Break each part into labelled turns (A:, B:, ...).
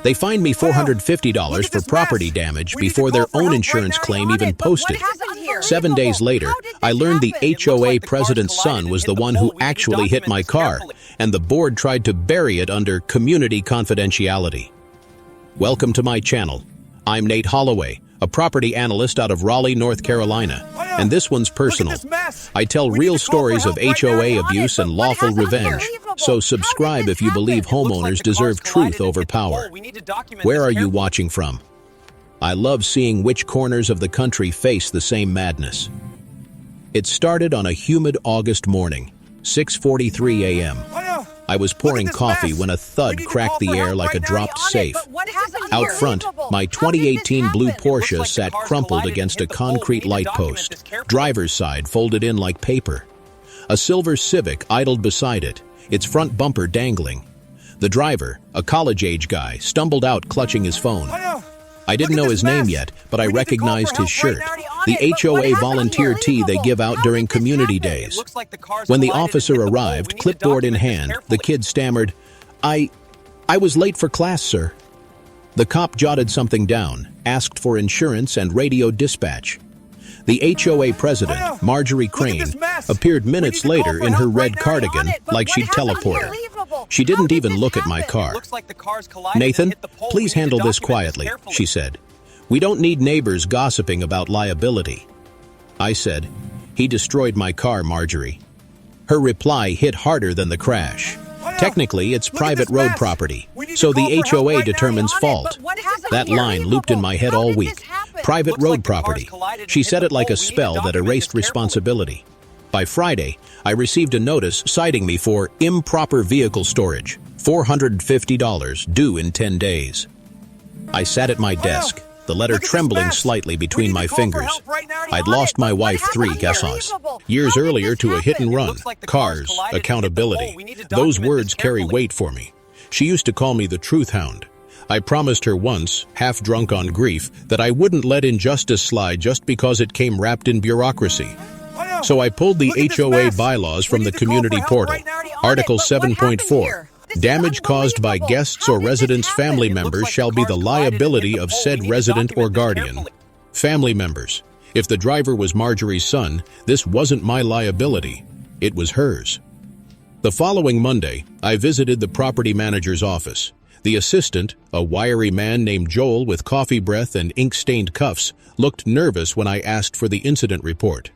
A: They fined me $450 for property damage before their own insurance claim even posted. 7 days later, I learned the HOA president's son was the one who actually hit my car, and the board tried to bury it under community confidentiality. Welcome to my channel. I'm Nate Holloway, a property analyst out of Raleigh, North Carolina, and this one's personal. I tell real stories of HOA abuse and lawful revenge, so subscribe if you believe homeowners deserve truth over power. Where are you watching from? I love seeing which corners of the country face the same madness. It started on a humid August morning, 6:43 a.m. I was pouring coffee when a thud cracked the air like a dropped safe. Out front, my 2018 blue Porsche sat crumpled against a concrete light post, driver's side folded in like paper. A silver Civic idled beside it, its front bumper dangling. The driver, a college-age guy, stumbled out clutching his phone. I didn't know his name yet, but I recognized his shirt, the HOA volunteer tee they give out during community days. When the officer arrived, clipboard in hand, the kid stammered, I was late for class, sir." The cop jotted something down, asked for insurance and radio dispatch. The HOA president, Marjorie Crane, appeared minutes later in her red cardigan like she'd teleported. She didn't even look at my car. "Nathan, please handle this quietly," she said. "We don't need neighbors gossiping about liability." I said, "He destroyed my car, Marjorie." Her reply hit harder than the crash. "Technically, it's private road property, so the HOA determines fault." That line looped in my head all week. Private road property. She said it like a spell that erased responsibility. By Friday, I received a notice citing me for improper vehicle storage, $450 due in 10 days. I sat at my desk, the letter trembling slightly between my fingers. I'd lost my wife 3 years earlier to a hit and run. Cars, accountability. Those words carry weight for me. She used to call me the truth hound. I promised her once, half drunk on grief, that I wouldn't let injustice slide just because it came wrapped in bureaucracy. So I pulled the HOA bylaws from the community portal. Article 7.4. Damage caused by guests or residents' family members shall be the liability of said resident or guardian. Family members. If the driver was Marjorie's son, this wasn't my liability. It was hers. The following Monday, I visited the property manager's office. The assistant, a wiry man named Joel with coffee breath and ink-stained cuffs, looked nervous when I asked for the incident report.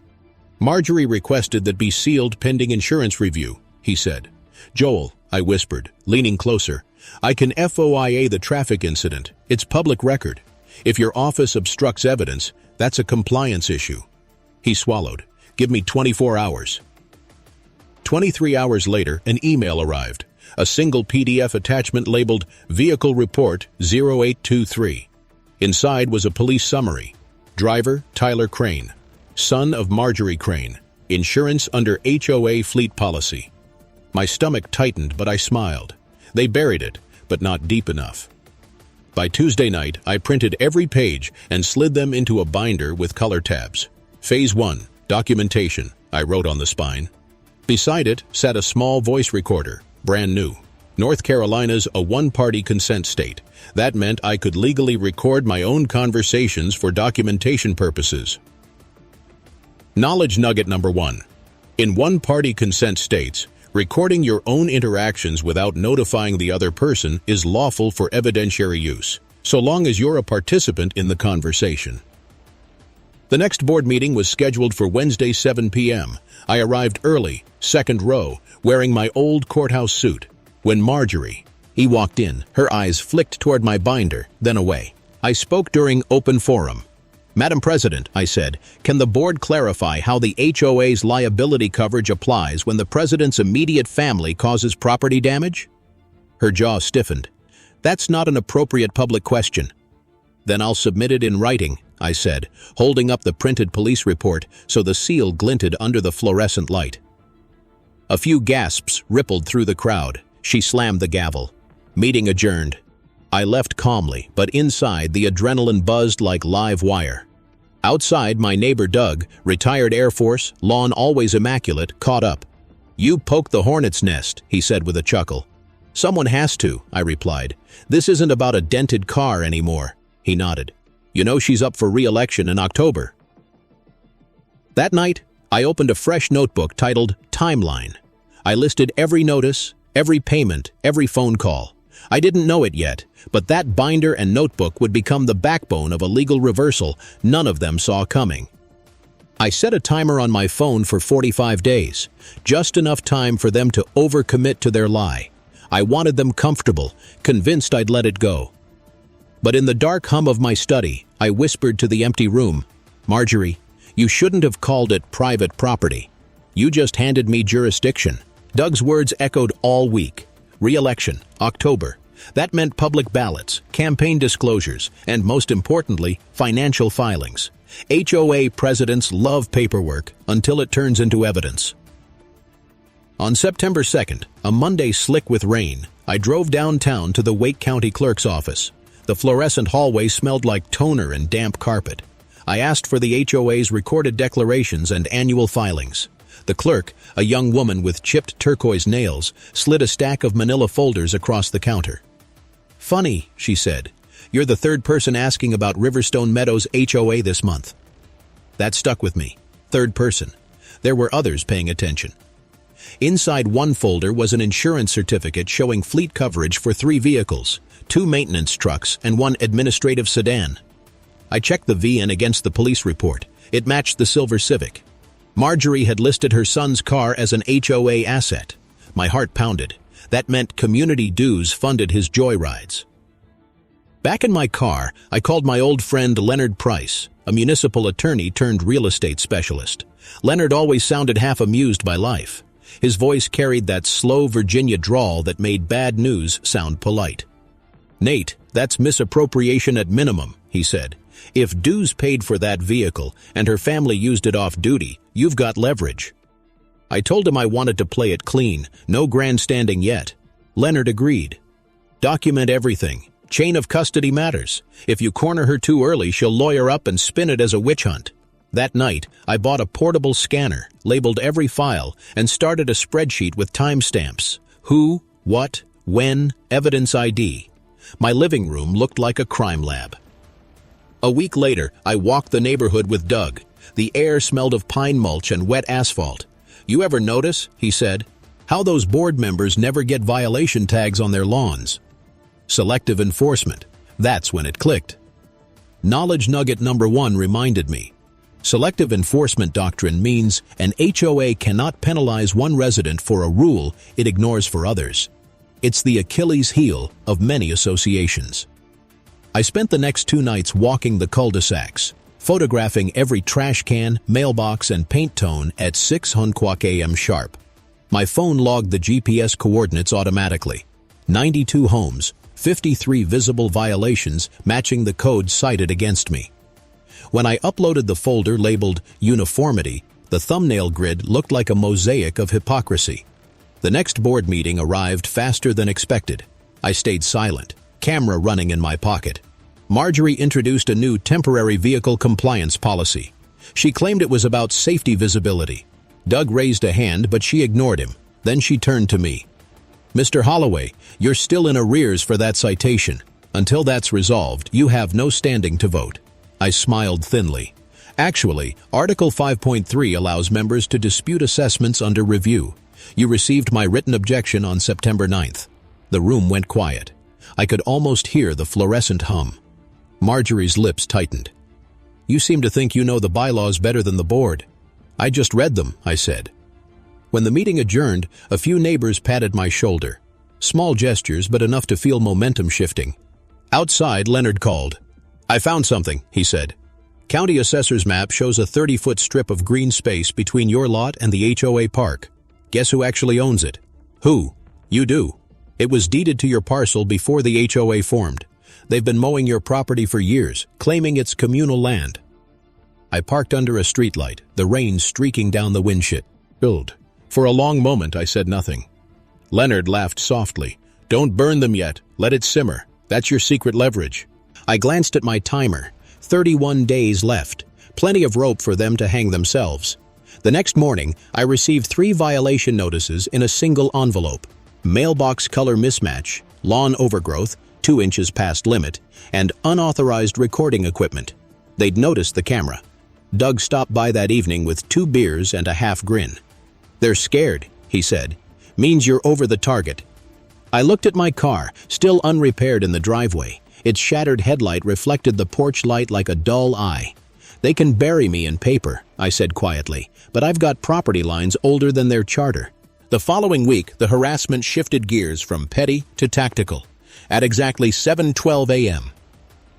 A: "Marjorie requested that be sealed pending insurance review," he said. "Joel," I whispered, leaning closer, "I can FOIA the traffic incident. It's public record. If your office obstructs evidence, that's a compliance issue." He swallowed. "Give me 24 hours. 23 hours later, an email arrived. A single PDF attachment labeled Vehicle Report 0823. Inside was a police summary. Driver, Tyler Crane. Son of Marjorie Crane. Insurance under HOA fleet policy. My stomach tightened, but I smiled. They buried it, but not deep enough. By Tuesday night, I printed every page and slid them into a binder with color tabs. Phase 1, documentation, I wrote on the spine. Beside it sat a small voice recorder, brand new. North Carolina's a one-party consent state. That meant I could legally record my own conversations for documentation purposes. Knowledge nugget number 1. In one-party consent states, recording your own interactions without notifying the other person is lawful for evidentiary use, so long as you're a participant in the conversation. The next board meeting was scheduled for Wednesday, 7 p.m. I arrived early, second row, wearing my old courthouse suit. When Marjorie, he walked in, her eyes flicked toward my binder, then away. I spoke during open forum. "Madam President," I said, "can the board clarify how the HOA's liability coverage applies when the president's immediate family causes property damage?" Her jaw stiffened. "That's not an appropriate public question." "Then I'll submit it in writing," I said, holding up the printed police report so the seal glinted under the fluorescent light. A few gasps rippled through the crowd. She slammed the gavel. Meeting adjourned. I left calmly, but inside the adrenaline buzzed like live wire. Outside, my neighbor Doug, retired Air Force, lawn always immaculate, caught up. "You poked the hornet's nest," he said with a chuckle. Someone has to, I replied. This isn't about a dented car anymore. He nodded. You know she's up for re-election in October. That night, I opened a fresh notebook titled Timeline. I listed every notice, every payment, every phone call. I didn't know it yet, but that binder and notebook would become the backbone of a legal reversal none of them saw coming. I set a timer on my phone for 45 days, just enough time for them to overcommit to their lie. I wanted them comfortable, convinced I'd let it go. But in the dark hum of my study, I whispered to the empty room, Marjorie, you shouldn't have called it private property. You just handed me jurisdiction. Doug's words echoed all week. Re-election, October. That meant public ballots, campaign disclosures, and most importantly, financial filings. HOA presidents love paperwork until it turns into evidence. On September 2nd, a Monday slick with rain, I drove downtown to the Wake County Clerk's office. The fluorescent hallway smelled like toner and damp carpet. I asked for the HOA's recorded declarations and annual filings. The clerk, a young woman with chipped turquoise nails, slid a stack of manila folders across the counter. Funny, she said. You're the third person asking about Riverstone Meadows HOA this month. That stuck with me. Third person. There were others paying attention. Inside one folder was an insurance certificate showing fleet coverage for 3 vehicles, 2 maintenance trucks, and 1 administrative sedan. I checked the VIN against the police report. It matched the silver Civic. Marjorie had listed her son's car as an HOA asset. My heart pounded. That meant community dues funded his joyrides. Back in my car, I called my old friend Leonard Price, a municipal attorney turned real estate specialist. Leonard always sounded half amused by life. His voice carried that slow Virginia drawl that made bad news sound polite. Nate, that's misappropriation at minimum, he said. If dues paid for that vehicle and her family used it off-duty, you've got leverage. I told him I wanted to play it clean, no grandstanding yet. Leonard agreed. Document everything. Chain of custody matters. If you corner her too early, she'll lawyer up and spin it as a witch hunt. That night, I bought a portable scanner, labeled every file, and started a spreadsheet with timestamps. Who, what, when, evidence ID. My living room looked like a crime lab. A week later, I walked the neighborhood with Doug. The air smelled of pine mulch and wet asphalt. You ever notice, he said, how those board members never get violation tags on their lawns? Selective enforcement. That's when it clicked. Knowledge nugget number 1 reminded me. Selective enforcement doctrine means an HOA cannot penalize one resident for a rule it ignores for others. It's the Achilles heel of many associations. I spent the next 2 nights walking the cul-de-sacs, photographing every trash can, mailbox, and paint tone at 6:00 a.m. sharp. My phone logged the GPS coordinates automatically. 92 homes, 53 visible violations matching the code cited against me. When I uploaded the folder labeled Uniformity, the thumbnail grid looked like a mosaic of hypocrisy. The next board meeting arrived faster than expected. I stayed silent, camera running in my pocket. Marjorie introduced a new temporary vehicle compliance policy. She claimed it was about safety visibility. Doug raised a hand, but she ignored him. Then she turned to me. Mr. Holloway, you're still in arrears for that citation. Until that's resolved, you have no standing to vote. I smiled thinly. Actually, Article 5.3 allows members to dispute assessments under review. You received my written objection on September 9th. The room went quiet. I could almost hear the fluorescent hum. Marjorie's lips tightened. You seem to think you know the bylaws better than the board. I just read them, I said. When the meeting adjourned, a few neighbors patted my shoulder. Small gestures, but enough to feel momentum shifting. Outside, Leonard called. I found something, he said. County assessor's map shows a 30-foot strip of green space between your lot and the HOA park. Guess who actually owns it? Who? You do. It was deeded to your parcel before the HOA formed. They've been mowing your property for years, claiming it's communal land. I parked under a streetlight, the rain streaking down the windshield. For a long moment, I said nothing. Leonard laughed softly. Don't burn them yet. Let it simmer. That's your secret leverage. I glanced at my timer. 31 days left. Plenty of rope for them to hang themselves. The next morning, I received 3 violation notices in a single envelope. mailbox color mismatch, lawn overgrowth, 2 inches past limit, and unauthorized recording equipment. They'd noticed the camera. Doug stopped by that evening with 2 beers and a half grin. "They're scared," he said. "Means you're over the target." I looked at my car, still unrepaired in the driveway. Its shattered headlight reflected the porch light like a dull eye. "They can bury me in paper," I said quietly, "but I've got property lines older than their charter." The following week, the harassment shifted gears from petty to tactical. At exactly 7:12 a.m.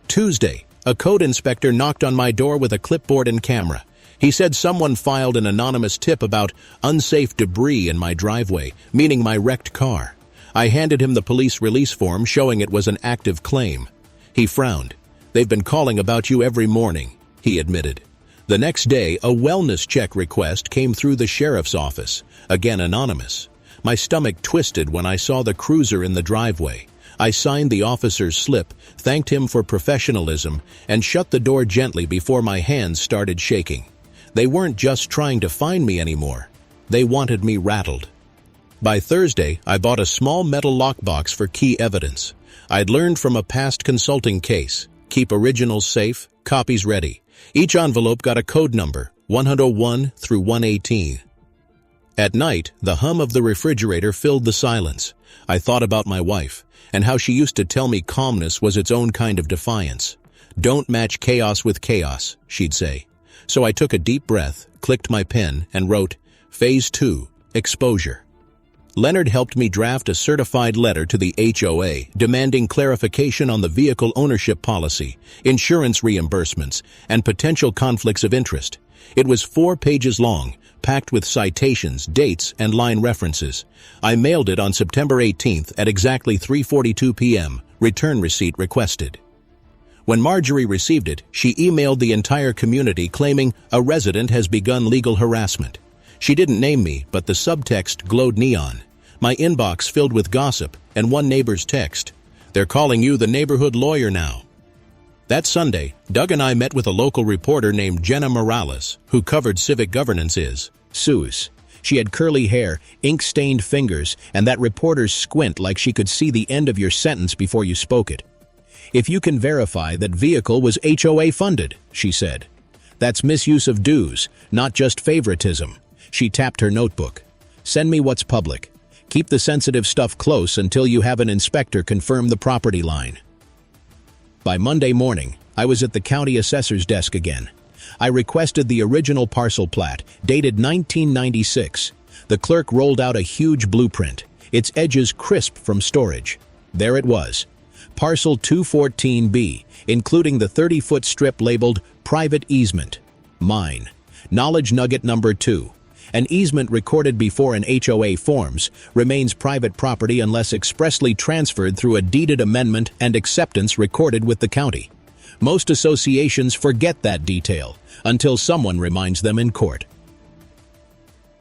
A: Tuesday, a code inspector knocked on my door with a clipboard and camera. He said someone filed an anonymous tip about unsafe debris in my driveway, meaning my wrecked car. I handed him the police release form showing it was an active claim. He frowned. "They've been calling about you every morning," he admitted. The next day, a wellness check request came through the sheriff's office, again anonymous. My stomach twisted when I saw the cruiser in the driveway. I signed the officer's slip, thanked him for professionalism, and shut the door gently before my hands started shaking. They weren't just trying to find me anymore. They wanted me rattled. By Thursday, I bought a small metal lockbox for key evidence. I'd learned from a past consulting case: keep originals safe, copies ready. Each envelope got a code number, 101 through 118. At night, the hum of the refrigerator filled the silence. I thought about my wife, and how she used to tell me calmness was its own kind of defiance. "Don't match chaos with chaos," she'd say. So I took a deep breath, clicked my pen, and wrote, Phase 2, Exposure. Leonard helped me draft a certified letter to the HOA demanding clarification on the vehicle ownership policy, insurance reimbursements, and potential conflicts of interest. It was 4 pages long, packed with citations, dates, and line references. I mailed it on September 18th at exactly 3:42 p.m., return receipt requested. When Marjorie received it, she emailed the entire community claiming a resident has begun legal harassment. She didn't name me, but the subtext glowed neon. My inbox filled with gossip and one neighbor's text. "They're calling you the neighborhood lawyer now." That Sunday, Doug and I met with a local reporter named Jenna Morales, who covered civic governance's Suze. She had curly hair, ink-stained fingers, and that reporter's squint like she could see the end of your sentence before you spoke it. "If you can verify that vehicle was HOA funded," she said. "That's misuse of dues, not just favoritism." She tapped her notebook. "Send me what's public. Keep the sensitive stuff close until you have an inspector confirm the property line." By Monday morning, I was at the county assessor's desk again. I requested the original parcel plat, dated 1996. The clerk rolled out a huge blueprint, its edges crisp from storage. There it was. Parcel 214B, including the 30-foot strip labeled Private Easement. Mine. Knowledge nugget number 2. An easement recorded before an HOA forms remains private property unless expressly transferred through a deeded amendment and acceptance recorded with the county. Most associations forget that detail until someone reminds them in court.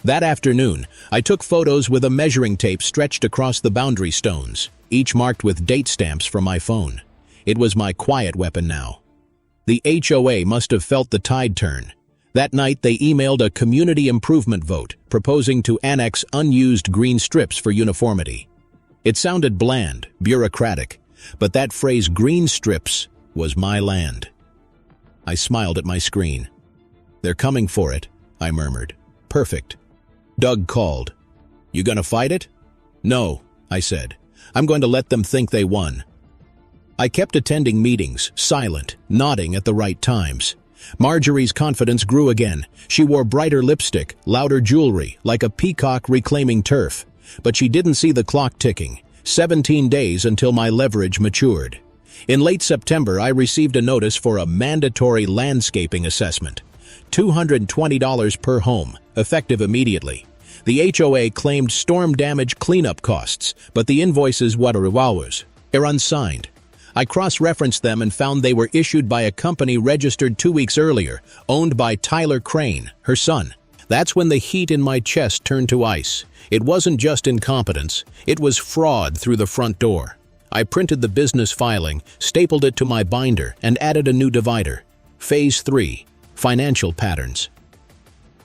A: That afternoon, I took photos with a measuring tape stretched across the boundary stones, each marked with date stamps from my phone. It was my quiet weapon now. The HOA must have felt the tide turn. That night, they emailed a community improvement vote proposing to annex unused green strips for uniformity. It sounded bland, bureaucratic, but that phrase "green strips" was my land. I smiled at my screen. "They're coming for it," I murmured. "Perfect." Doug called. "You gonna fight it?" "No," I said. "I'm going to let them think they won." I kept attending meetings, silent, nodding at the right times. Marjorie's confidence grew again. She wore brighter lipstick, louder jewelry, like a peacock reclaiming turf. But she didn't see the clock ticking. 17 days until my leverage matured. In late September, I received a notice for a mandatory landscaping assessment. $220 per home, effective immediately. The HOA claimed storm damage cleanup costs, but the invoices are unsigned. I cross-referenced them and found they were issued by a company registered 2 weeks earlier, owned by Tyler Crane, her son. That's when the heat in my chest turned to ice. It wasn't just incompetence, it was fraud through the front door. I printed the business filing, stapled it to my binder, and added a new divider. Phase 3, Financial Patterns.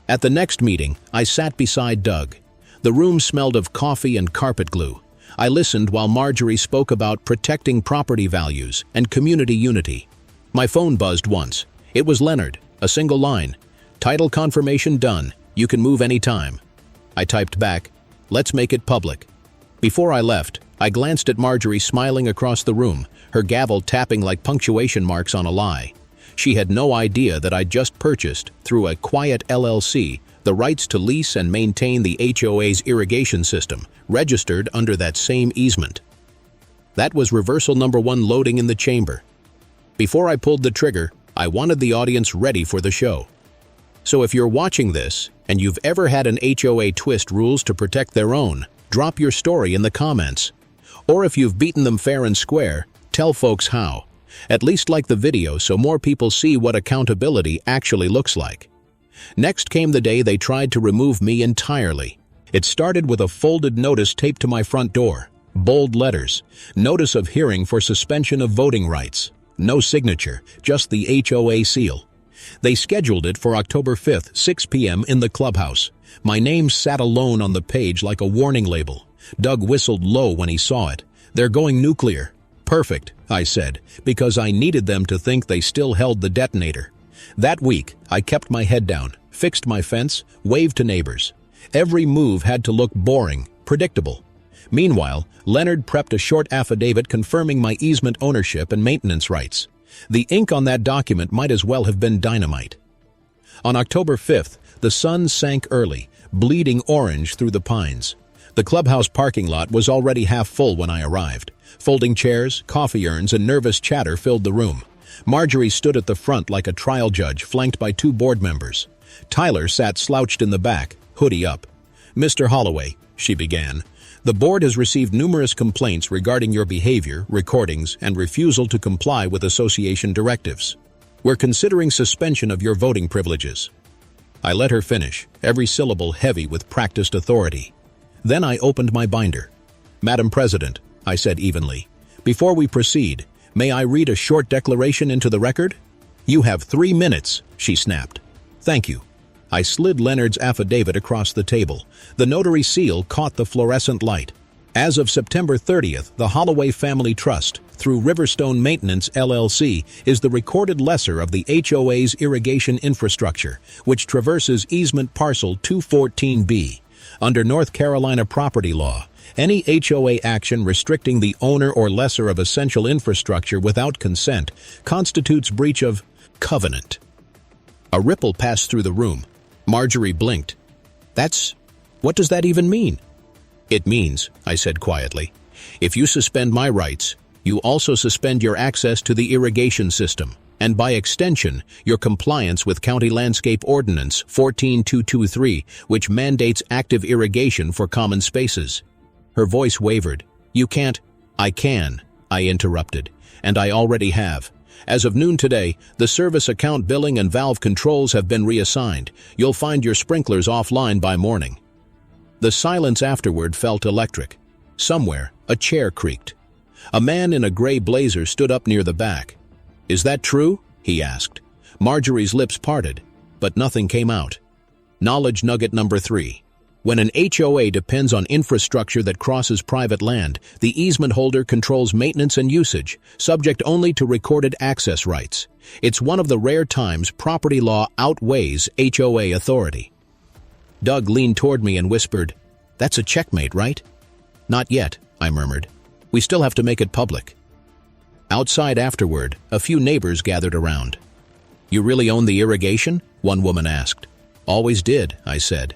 A: At the next meeting, I sat beside Doug. The room smelled of coffee and carpet glue. I listened while Marjorie spoke about protecting property values and community unity. My phone buzzed once. It was Leonard, a single line. "Title confirmation done. You can move anytime." I typed back, "Let's make it public." Before I left, I glanced at Marjorie smiling across the room, her gavel tapping like punctuation marks on a lie. She had no idea that I'd just purchased, through a quiet LLC, the rights to lease and maintain the HOA's irrigation system, registered under that same easement. That was reversal number 1 loading in the chamber. Before I pulled the trigger, I wanted the audience ready for the show. So if you're watching this, and you've ever had an HOA twist rules to protect their own, drop your story in the comments. Or if you've beaten them fair and square, tell folks how. At least like the video so more people see what accountability actually looks like. Next came the day they tried to remove me entirely. It started with a folded notice taped to my front door. Bold letters. Notice of hearing for suspension of voting rights. No signature, just the HOA seal. They scheduled it for October 5th, 6 p.m. in the clubhouse. My name sat alone on the page like a warning label. Doug whistled low when he saw it. "They're going nuclear." "Perfect," I said, because I needed them to think they still held the detonator. That week, I kept my head down, fixed my fence, waved to neighbors. Every move had to look boring, predictable. Meanwhile, Leonard prepped a short affidavit confirming my easement ownership and maintenance rights. The ink on that document might as well have been dynamite. On October 5th, the sun sank early, bleeding orange through the pines. The clubhouse parking lot was already half full when I arrived. Folding chairs, coffee urns, and nervous chatter filled the room. Marjorie stood at the front like a trial judge, flanked by 2 board members. Tyler sat slouched in the back, hoodie up. "Mr. Holloway," she began, "the board has received numerous complaints regarding your behavior, recordings, and refusal to comply with association directives. We're considering suspension of your voting privileges." I let her finish, every syllable heavy with practiced authority. Then I opened my binder. "Madam President," I said evenly, "before we proceed, may I read a short declaration into the record?" "You have 3 minutes," she snapped. "Thank you." I slid Leonard's affidavit across the table. The notary seal caught the fluorescent light. As of September 30th, the Holloway Family Trust, through Riverstone Maintenance LLC, is the recorded lessor of the HOA's irrigation infrastructure, which traverses easement parcel 214B. Under North Carolina property law, any HOA action restricting the owner or lessor of essential infrastructure without consent constitutes breach of covenant. A ripple passed through the room. Marjorie blinked. What does that even mean?" "It means," I said quietly, "if you suspend my rights, you also suspend your access to the irrigation system, and by extension, your compliance with County Landscape Ordinance 14223, which mandates active irrigation for common spaces." Her voice wavered. "You can't." "I can," I interrupted, "and I already have. As of noon today, the service account billing and valve controls have been reassigned. You'll find your sprinklers offline by morning." The silence afterward felt electric. Somewhere, a chair creaked. A man in a gray blazer stood up near the back. "Is that true?" he asked. Marjorie's lips parted, but nothing came out. Knowledge nugget number 3. When an HOA depends on infrastructure that crosses private land, the easement holder controls maintenance and usage, subject only to recorded access rights. It's one of the rare times property law outweighs HOA authority. Doug leaned toward me and whispered, "That's a checkmate, right?" "Not yet," I murmured. "We still have to make it public." Outside afterward, a few neighbors gathered around. "You really own the irrigation?" one woman asked. "Always did," I said.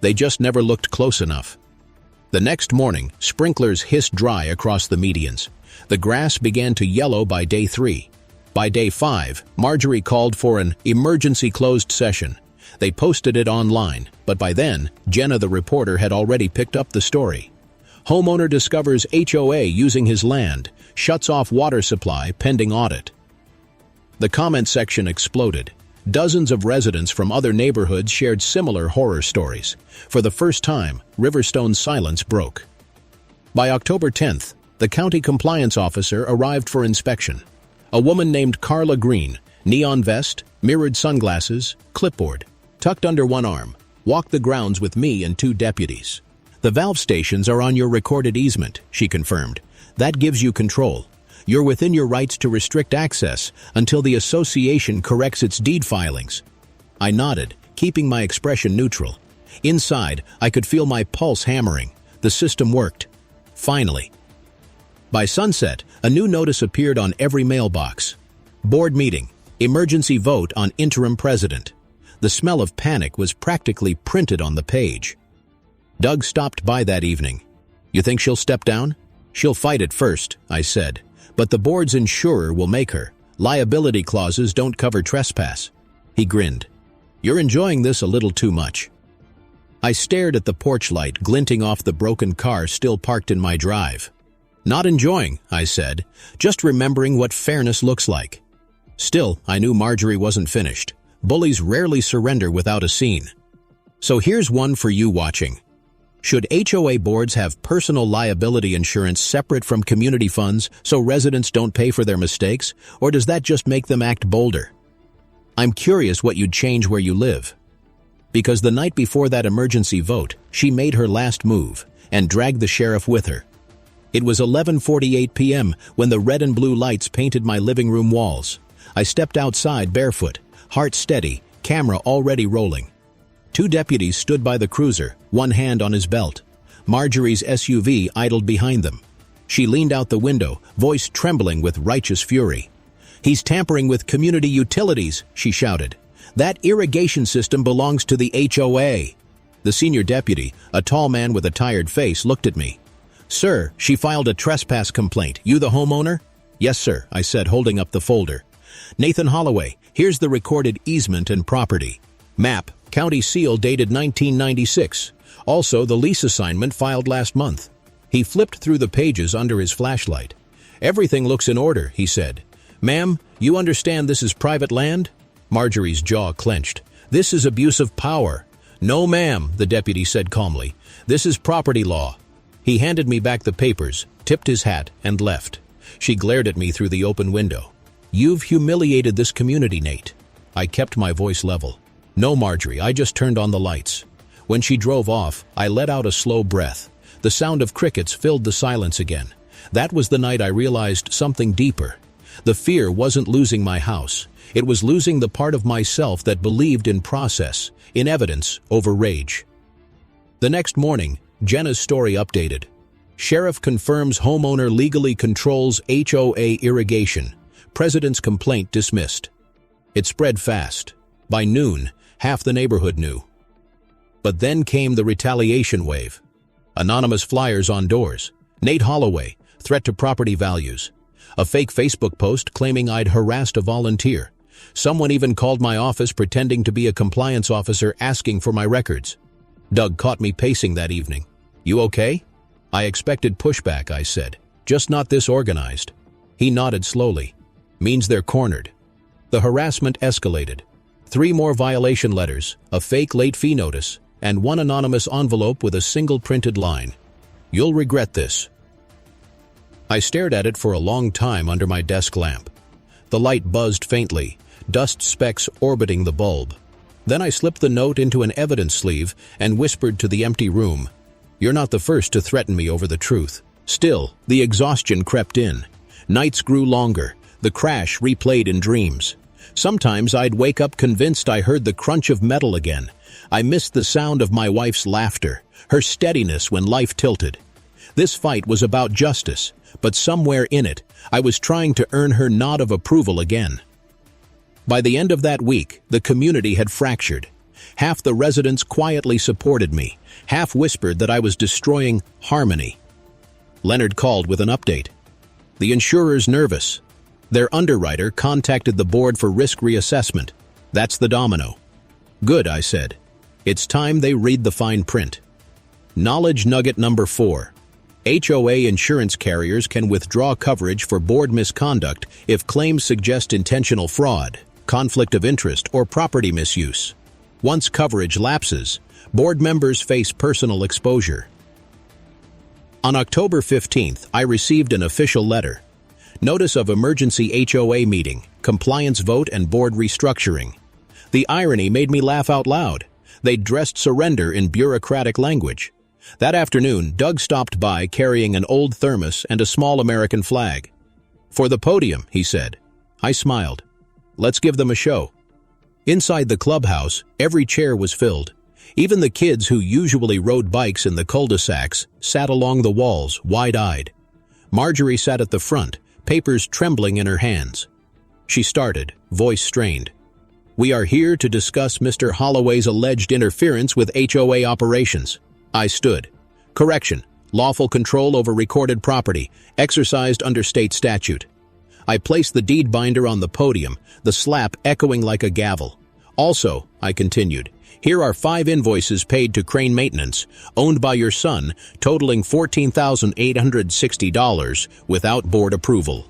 A: "They just never looked close enough." The next morning, sprinklers hissed dry across the medians. The grass began to yellow by day 3. By day 5, Marjorie called for an emergency closed session. They posted it online, but by then, Jenna the reporter had already picked up the story. Homeowner discovers HOA using his land, shuts off water supply pending audit. The comment section exploded. Dozens of residents from other neighborhoods shared similar horror stories. For the first time, Riverstone's silence broke. By October 10th, the county compliance officer arrived for inspection. A woman named Carla Green, neon vest, mirrored sunglasses, clipboard, tucked under one arm, walked the grounds with me and 2 deputies. The valve stations are on your recorded easement, she confirmed. That gives you control. You're within your rights to restrict access until the association corrects its deed filings. I nodded, keeping my expression neutral. Inside, I could feel my pulse hammering. The system worked. Finally. By sunset, a new notice appeared on every mailbox. Board meeting. Emergency vote on interim president. The smell of panic was practically printed on the page. Doug stopped by that evening. You think she'll step down? She'll fight it first, I said. But the board's insurer will make her. Liability clauses don't cover trespass. He grinned. You're enjoying this a little too much. I stared at the porch light glinting off the broken car still parked in my drive. Not enjoying, I said, just remembering what fairness looks like. Still, I knew Marjorie wasn't finished. Bullies rarely surrender without a scene. So here's one for you watching. Should HOA boards have personal liability insurance separate from community funds so residents don't pay for their mistakes, or does that just make them act bolder? I'm curious what you'd change where you live. Because the night before that emergency vote, she made her last move and dragged the sheriff with her. It was 11:48 p.m. when the red and blue lights painted my living room walls. I stepped outside barefoot, heart steady, camera already rolling. 2 deputies stood by the cruiser, one hand on his belt. Marjorie's SUV idled behind them. She leaned out the window, voice trembling with righteous fury. "He's tampering with community utilities," she shouted. "That irrigation system belongs to the HOA." The senior deputy, a tall man with a tired face, looked at me. "Sir, she filed a trespass complaint. You the homeowner?" "Yes, sir," I said, holding up the folder. "Nathan Holloway, here's the recorded easement and property. Map, county seal dated 1996. Also, the lease assignment filed last month." He flipped through the pages under his flashlight. "Everything looks in order," he said. "Ma'am, you understand this is private land?" Marjorie's jaw clenched. "This is abuse of power." "No, ma'am," the deputy said calmly. "This is property law." He handed me back the papers, tipped his hat, and left. She glared at me through the open window. "You've humiliated this community, Nate." I kept my voice level. "No, Marjorie, I just turned on the lights." When she drove off, I let out a slow breath. The sound of crickets filled the silence again. That was the night I realized something deeper. The fear wasn't losing my house. It was losing the part of myself that believed in process, in evidence over rage. The next morning, Jenna's story updated. Sheriff confirms homeowner legally controls HOA irrigation. President's complaint dismissed. It spread fast. By noon, half the neighborhood knew. But then came the retaliation wave. Anonymous flyers on doors. Nate Holloway, threat to property values. A fake Facebook post claiming I'd harassed a volunteer. Someone even called my office pretending to be a compliance officer asking for my records. Doug caught me pacing that evening. "You okay?" "I expected pushback," I said. "Just not this organized." He nodded slowly. "Means they're cornered." The harassment escalated. 3 more violation letters, a fake late fee notice, and 1 anonymous envelope with a single printed line. "You'll regret this." I stared at it for a long time under my desk lamp. The light buzzed faintly, dust specks orbiting the bulb. Then I slipped the note into an evidence sleeve and whispered to the empty room, "You're not the first to threaten me over the truth." Still, the exhaustion crept in. Nights grew longer, the crash replayed in dreams. Sometimes I'd wake up convinced I heard the crunch of metal again. I missed the sound of my wife's laughter, her steadiness when life tilted. This fight was about justice, but somewhere in it, I was trying to earn her nod of approval again. By the end of that week, the community had fractured. Half the residents quietly supported me, half whispered that I was destroying harmony. Leonard called with an update. "The insurer's nervous. Their underwriter contacted the board for risk reassessment. That's the domino." "Good," I said. "It's time they read the fine print." Knowledge nugget number 4. HOA insurance carriers can withdraw coverage for board misconduct if claims suggest intentional fraud, conflict of interest, or property misuse. Once coverage lapses, board members face personal exposure. On October 15th, I received an official letter. Notice of emergency HOA meeting, compliance vote, and board restructuring. The irony made me laugh out loud. They'd dressed surrender in bureaucratic language. That afternoon, Doug stopped by carrying an old thermos and a small American flag. "For the podium," he said. I smiled. "Let's give them a show." Inside the clubhouse, every chair was filled. Even the kids who usually rode bikes in the cul-de-sacs sat along the walls, wide-eyed. Marjorie sat at the front, papers trembling in her hands. She started, voice strained. "We are here to discuss Mr. Holloway's alleged interference with HOA operations." I stood. "Correction. Lawful control over recorded property, exercised under state statute." I placed the deed binder on the podium, the slap echoing like a gavel. "Also," I continued, "here are 5 invoices paid to Crane Maintenance, owned by your son, totaling $14,860 without board approval."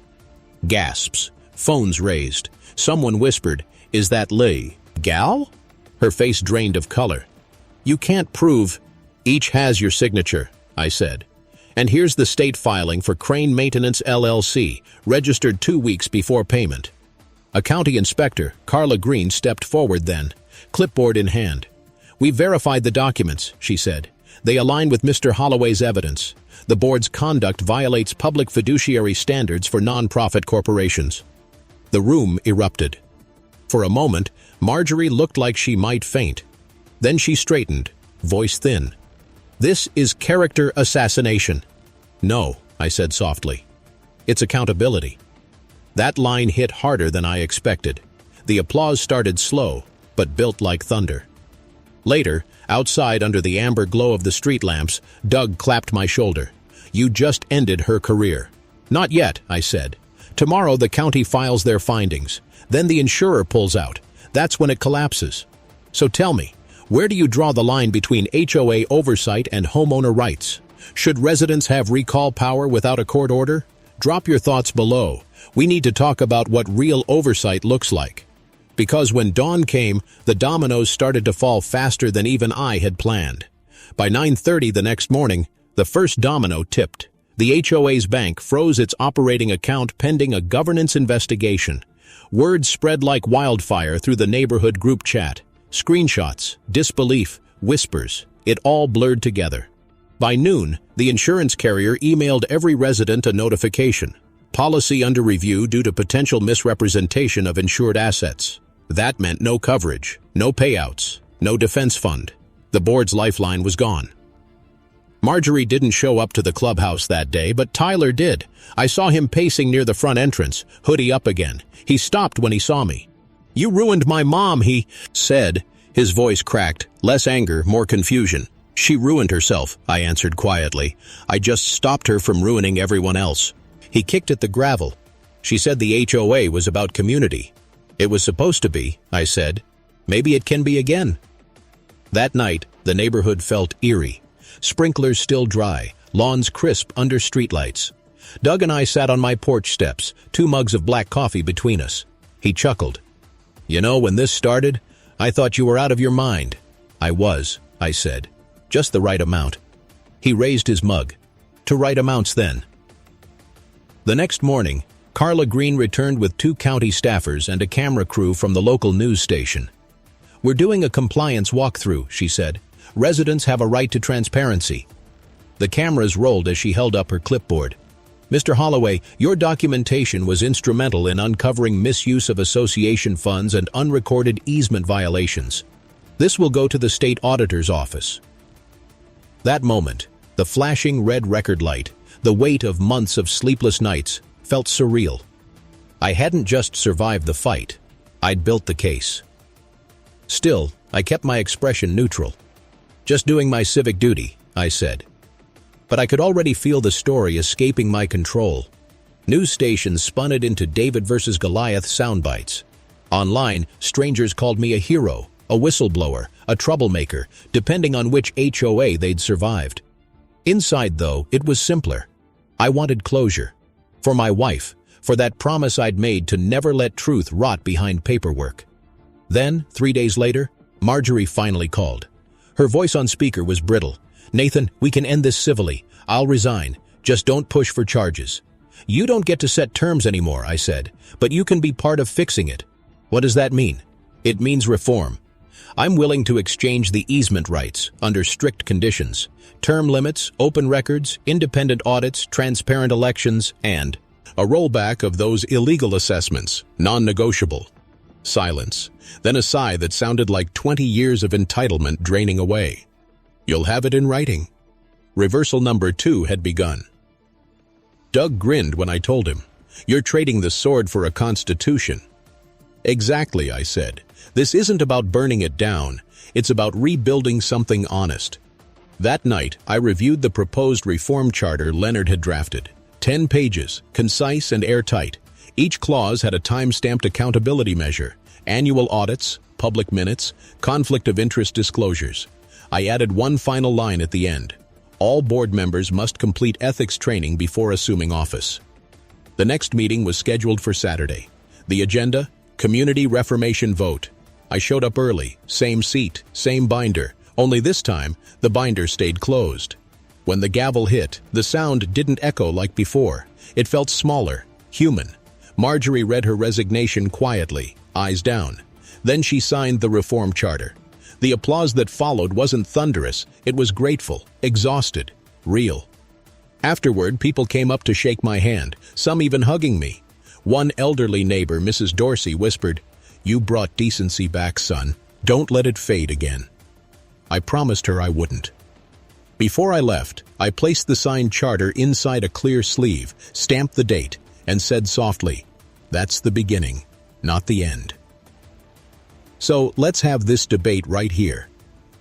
A: Gasps. Phones raised. Someone whispered, "Is that Lee? Gal?" Her face drained of color. "You can't prove—" "Each has your signature," I said. "And here's the state filing for Crane Maintenance LLC, registered 2 weeks before payment." A county inspector, Carla Green, stepped forward then, clipboard in hand. "We verified the documents," she said. "They align with Mr. Holloway's evidence. The board's conduct violates public fiduciary standards for non-profit corporations." The room erupted. For a moment, Marjorie looked like she might faint. Then she straightened, voice thin. "This is character assassination." "No," I said softly. "It's accountability." That line hit harder than I expected. The applause started slow, but built like thunder. Later, outside under the amber glow of the street lamps, Doug clapped my shoulder. "You just ended her career." "Not yet," I said. "Tomorrow the county files their findings. Then the insurer pulls out. That's when it collapses. So tell me, where do you draw the line between HOA oversight and homeowner rights? Should residents have recall power without a court order? Drop your thoughts below. We need to talk about what real oversight looks like." Because when dawn came, the dominoes started to fall faster than even I had planned. By 9:30 the next morning, the first domino tipped. The HOA's bank froze its operating account pending a governance investigation. Word spread like wildfire through the neighborhood group chat. Screenshots, disbelief, whispers, it all blurred together. By noon, the insurance carrier emailed every resident a notification. Policy under review due to potential misrepresentation of insured assets. That meant no coverage, no payouts, no defense fund. The board's lifeline was gone. Marjorie didn't show up to the clubhouse that day, but Tyler did. I saw him pacing near the front entrance, hoodie up again. He stopped when he saw me. "You ruined my mom," he said. His voice cracked, less anger, more confusion. "She ruined herself," I answered quietly. "I just stopped her from ruining everyone else." He kicked at the gravel. "She said the HOA was about community." "It was supposed to be," I said. "Maybe it can be again." That night, the neighborhood felt eerie. Sprinklers still dry, lawns crisp under streetlights. Doug and I sat on my porch steps, 2 mugs of black coffee between us. He chuckled. "You know, when this started, I thought you were out of your mind." "I was," I said. "Just the right amount." He raised his mug. "To right amounts, then." The next morning, Carla Green returned with 2 county staffers and a camera crew from the local news station. "We're doing a compliance walkthrough," she said. "Residents have a right to transparency." The cameras rolled as she held up her clipboard. "Mr. Holloway, your documentation was instrumental in uncovering misuse of association funds and unrecorded easement violations. This will go to the state auditor's office." That moment, the flashing red record light, the weight of months of sleepless nights, felt surreal. I hadn't just survived the fight, I'd built the case. Still, I kept my expression neutral. "Just doing my civic duty," I said. But I could already feel the story escaping my control. News stations spun it into David versus Goliath soundbites. Online, strangers called me a hero, a whistleblower, a troublemaker, depending on which HOA they'd survived. Inside, though, it was simpler. I wanted closure. For my wife, for that promise I'd made to never let truth rot behind paperwork. Then, 3 days later, Marjorie finally called. Her voice on speaker was brittle. "Nathan, we can end this civilly. I'll resign. Just don't push for charges." "You don't get to set terms anymore," I said, "but you can be part of fixing it." "What does that mean?" "It means reform. I'm willing to exchange the easement rights under strict conditions, term limits, open records, independent audits, transparent elections, and a rollback of those illegal assessments, non-negotiable. Silence, then a sigh that sounded like 20 years of entitlement draining away. You'll have it in writing. Reversal number 2 had begun. Doug grinned when I told him, "You're trading the sword for a constitution." "Exactly," I said. "This isn't about burning it down. It's about rebuilding something honest." That night, I reviewed the proposed reform charter Leonard had drafted. 10 pages, concise and airtight. Each clause had a time-stamped accountability measure, annual audits, public minutes, conflict of interest disclosures. I added one final line at the end. All board members must complete ethics training before assuming office. The next meeting was scheduled for Saturday. The agenda? Community reformation vote. I showed up early, same seat, same binder, only this time, the binder stayed closed. When the gavel hit, the sound didn't echo like before. It felt smaller, human. Marjorie read her resignation quietly, eyes down. Then she signed the reform charter. The applause that followed wasn't thunderous, it was grateful, exhausted, real. Afterward, people came up to shake my hand, some even hugging me. One elderly neighbor, Mrs. Dorsey, whispered, "You brought decency back, son. Don't let it fade again." I promised her I wouldn't. Before I left, I placed the signed charter inside a clear sleeve, stamped the date, and said softly, "That's the beginning, not the end." So let's have this debate right here.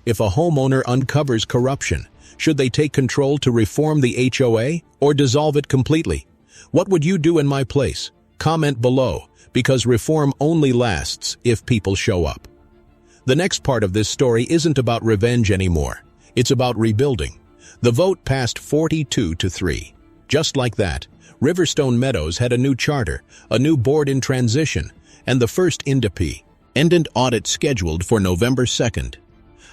A: If a homeowner uncovers corruption, should they take control to reform the HOA or dissolve it completely? What would you do in my place? Comment below, because reform only lasts if people show up. The next part of this story isn't about revenge anymore. It's about rebuilding. The vote passed 42-3. Just like that, Riverstone Meadows had a new charter, a new board in transition, and the first independent audit scheduled for November 2nd.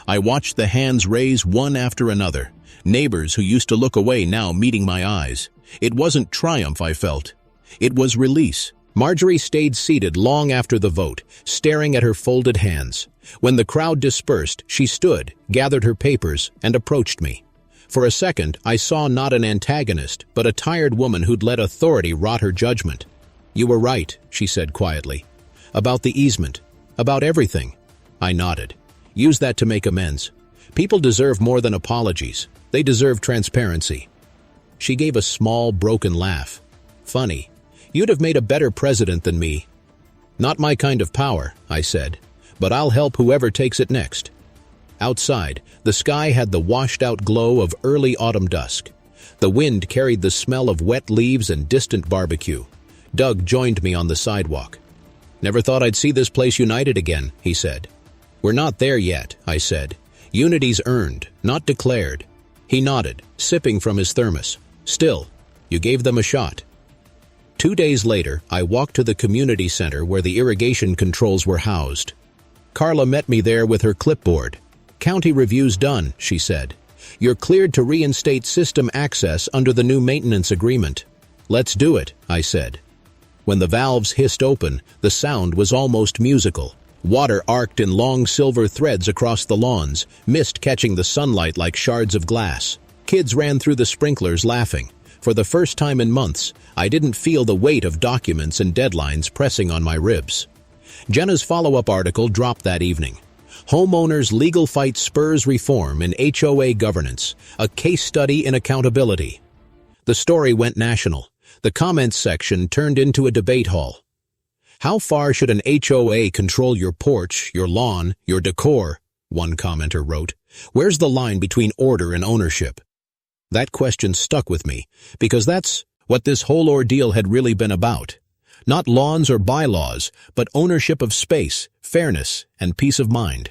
A: I watched the hands raise one after another, neighbors who used to look away now meeting my eyes. It wasn't triumph I felt. It was release. Marjorie stayed seated long after the vote, staring at her folded hands. When the crowd dispersed, she stood, gathered her papers, and approached me. For a second, I saw not an antagonist, but a tired woman who'd let authority rot her judgment. "You were right," she said quietly. "About the easement. About everything." I nodded. "Use that to make amends. People deserve more than apologies. They deserve transparency." She gave a small, broken laugh. "Funny. You'd have made a better president than me." "Not my kind of power," I said, "but I'll help whoever takes it next." Outside, the sky had the washed-out glow of early autumn dusk. The wind carried the smell of wet leaves and distant barbecue. Doug joined me on the sidewalk. "Never thought I'd see this place united again," he said. "We're not there yet," I said. "Unity's earned, not declared." He nodded, sipping from his thermos. "Still, you gave them a shot." 2 days later, I walked to the community center where the irrigation controls were housed. Carla met me there with her clipboard. "County review's done," she said. "You're cleared to reinstate system access under the new maintenance agreement." "Let's do it," I said. When the valves hissed open, the sound was almost musical. Water arced in long silver threads across the lawns, mist catching the sunlight like shards of glass. Kids ran through the sprinklers laughing. For the first time in months, I didn't feel the weight of documents and deadlines pressing on my ribs. Jenna's follow-up article dropped that evening. Homeowners' Legal Fight Spurs Reform in HOA Governance, a case study in accountability. The story went national. The comments section turned into a debate hall. "How far should an HOA control your porch, your lawn, your decor?" one commenter wrote. "Where's the line between order and ownership?" That question stuck with me, because that's what this whole ordeal had really been about. Not lawns or bylaws, but ownership of space, fairness, and peace of mind.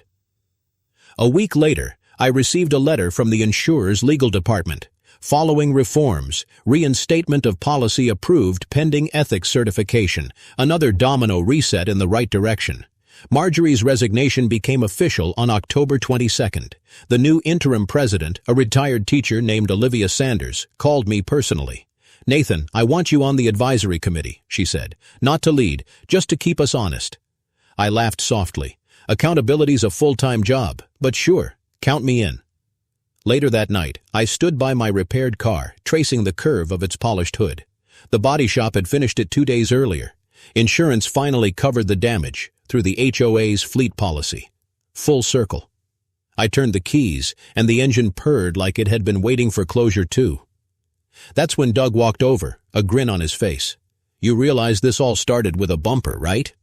A: A week later, I received a letter from the insurer's legal department. Following reforms, reinstatement of policy approved pending ethics certification, another domino reset in the right direction. Marjorie's resignation became official on October 22nd. The new interim president, a retired teacher named Olivia Sanders, called me personally. "Nathan, I want you on the advisory committee," she said. "Not to lead, just to keep us honest." I laughed softly. Accountability's a full-time job, but sure, count me in. Later that night, I stood by my repaired car, tracing the curve of its polished hood. The body shop had finished it 2 days earlier. Insurance finally covered the damage through the HOA's fleet policy. Full circle. I turned the keys, and the engine purred like it had been waiting for closure too. That's when Doug walked over, a grin on his face. "You realize this all started with a bumper, right?"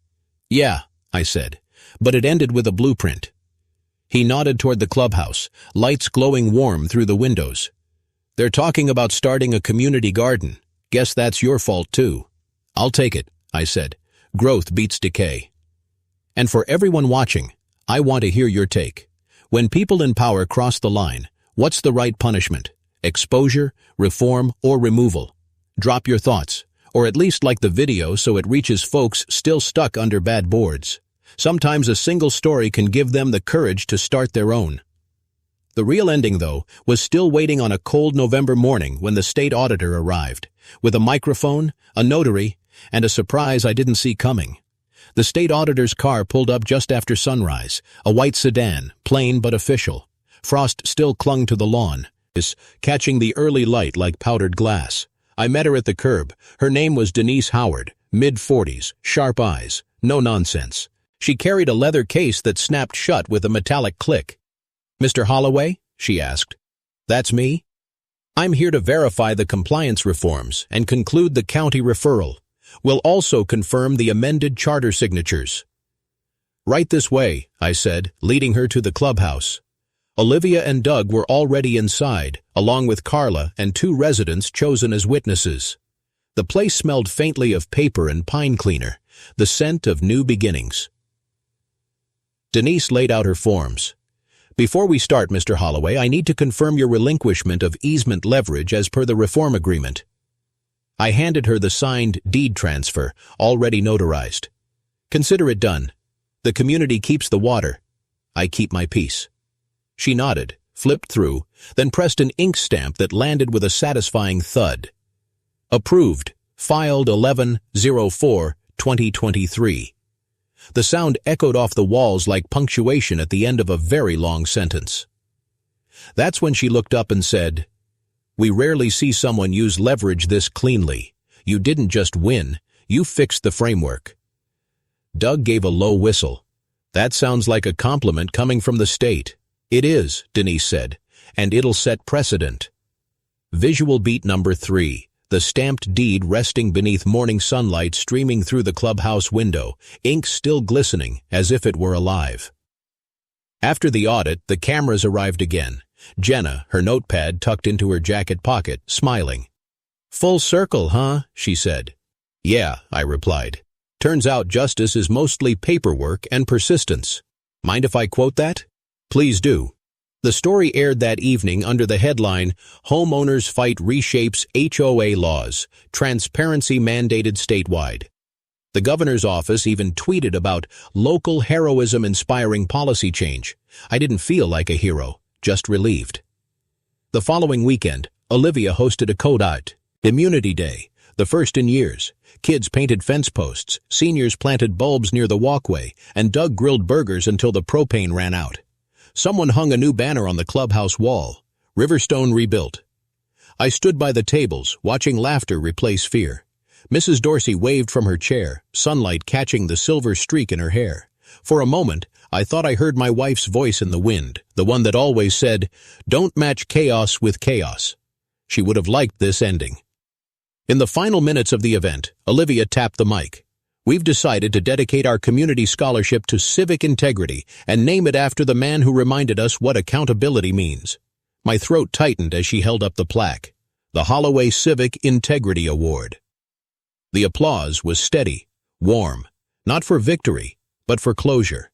A: "Yeah," I said, "but it ended with a blueprint." He nodded toward the clubhouse, lights glowing warm through the windows. "They're talking about starting a community garden. Guess that's your fault too." "I'll take it," I said. "Growth beats decay." And for everyone watching, I want to hear your take. When people in power cross the line, what's the right punishment? Exposure, reform, or removal? Drop your thoughts, or at least like the video so it reaches folks still stuck under bad boards. Sometimes a single story can give them the courage to start their own. The real ending, though, was still waiting on a cold November morning when the state auditor arrived, with a microphone, a notary, and a surprise I didn't see coming. The state auditor's car pulled up just after sunrise, a white sedan, plain but official. Frost still clung to the lawn, catching the early light like powdered glass. I met her at the curb. Her name was Denise Howard, mid-40s, sharp eyes, no nonsense. She carried a leather case that snapped shut with a metallic click. "Mr. Holloway?" she asked. "That's me. I'm here to verify the compliance reforms and conclude the county referral. We'll also confirm the amended charter signatures." "Right this way," I said, leading her to the clubhouse. Olivia and Doug were already inside, along with Carla and 2 residents chosen as witnesses. The place smelled faintly of paper and pine cleaner, the scent of new beginnings. Denise laid out her forms. "Before we start, Mr. Holloway, I need to confirm your relinquishment of easement leverage as per the reform agreement." I handed her the signed deed transfer, already notarized. "Consider it done. The community keeps the water. I keep my peace." She nodded, flipped through, then pressed an ink stamp that landed with a satisfying thud. "Approved. Filed 11/04/2023. The sound echoed off the walls like punctuation at the end of a very long sentence. That's when she looked up and said, "We rarely see someone use leverage this cleanly. You didn't just win, you fixed the framework." Doug gave a low whistle. "That sounds like a compliment coming from the state." "It is," Denise said, "and it'll set precedent." Visual beat number 3. The stamped deed resting beneath morning sunlight streaming through the clubhouse window, ink still glistening as if it were alive. After the audit, the cameras arrived again. Jenna, her notepad tucked into her jacket pocket, smiling. "Full circle, huh?" she said. "Yeah," I replied. "Turns out justice is mostly paperwork and persistence." Mind if I quote that? Please do. The story aired that evening under the headline, "Homeowners Fight Reshapes HOA Laws, Transparency Mandated Statewide." The governor's office even tweeted about local heroism-inspiring policy change. I didn't feel like a hero, just relieved. The following weekend, Olivia hosted a code Immunity Day, the first in years. Kids painted fence posts, seniors planted bulbs near the walkway, and Doug grilled burgers until the propane ran out. Someone hung a new banner on the clubhouse wall, "Riverstone Rebuilt." I stood by the tables, watching laughter replace fear. Mrs. Dorsey waved from her chair, sunlight catching the silver streak in her hair. For a moment, I thought I heard my wife's voice in the wind, the one that always said, "Don't match chaos with chaos." She would have liked this ending. In the final minutes of the event, Olivia tapped the mic. "We've decided to dedicate our community scholarship to civic integrity and name it after the man who reminded us what accountability means." My throat tightened as she held up the plaque, the Holloway Civic Integrity Award. The applause was steady, warm, not for victory, but for closure.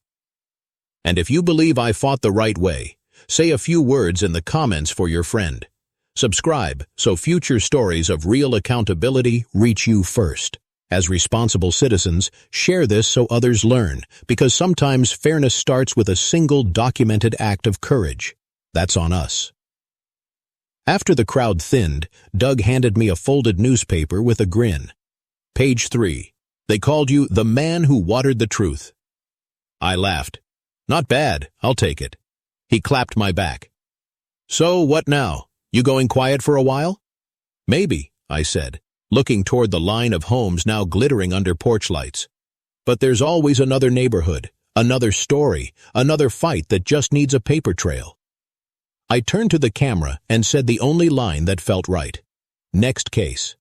A: And if you believe I fought the right way, say a few words in the comments for your friend. Subscribe so future stories of real accountability reach you first. As responsible citizens, share this so others learn, because sometimes fairness starts with a single documented act of courage. That's on us. After the crowd thinned, Doug handed me a folded newspaper with a grin. Page 3. "They called you the man who watered the truth." I laughed. Not bad, I'll take it. He clapped my back. So, what now? You going quiet for a while? Maybe, I said, looking toward the line of homes now glittering under porch lights. But there's always another neighborhood, another story, another fight that just needs a paper trail. I turned to the camera and said the only line that felt right. Next case.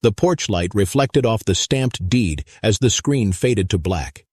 A: The porch light reflected off the stamped deed as the screen faded to black.